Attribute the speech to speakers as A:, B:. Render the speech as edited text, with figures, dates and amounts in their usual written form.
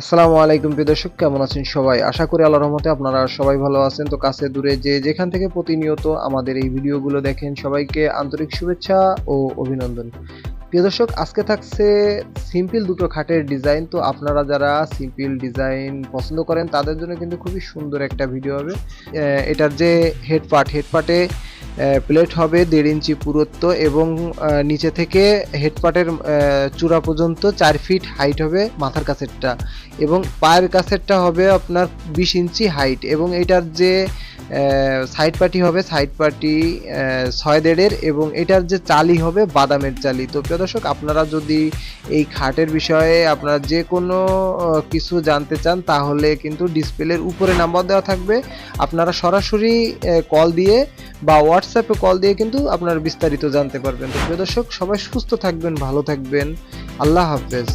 A: আসসালামু আলাইকুম প্রিয় দর্শক, কেমন আছেন সবাই? আশা করি আল্লাহর রহমতে আপনারা সবাই ভালো আছেন। তো কাছে দূরে যে যেখান থেকে প্রতিনিয়ত আমাদের এই ভিডিওগুলো দেখেন সবাইকে আন্তরিক শুভেচ্ছা ও অভিনন্দন। প্রিয় দর্শক, আজকে থাকছে সিম্পল দুটো খাটের ডিজাইন। তো আপনারা যারা সিম্পল ডিজাইন পছন্দ করেন তাদের জন্য কিন্তু খুবই সুন্দর একটা ভিডিও হবে। এটার যে হেডপার্টে প্লেট হবে 1.5 ইঞ্চি পুরুত্ব এবং নিচে থেকে হেডপার্টের চূড়া পর্যন্ত 4 ফিট হাইট হবে মাথার কাছেরটা, এবং পায়ের কাছেরটা হবে আপনার 20 ইঞ্চি হাইট, এবং এটার যে সাইড পার্টি হবে সাইড পার্টি 6.5-এর, এবং এটার যে চালি হবে বাদামের চালি। তো প্রিয় দর্শক, আপনারা যদি এই খাটের বিষয়ে আপনারা যে কোনো কিছু জানতে চান তাহলে কিন্তু ডিসপ্লের উপরে নাম্বার দেওয়া থাকবে, আপনারা সরাসরি কল দিয়ে বা হোয়াটসঅ্যাপে কল দিয়ে কিন্তু আপনারা বিস্তারিত জানতে পারবেন। তো প্রিয় দর্শক, সবাই সুস্থ থাকবেন, ভালো থাকবেন, আল্লাহ হাফেজ।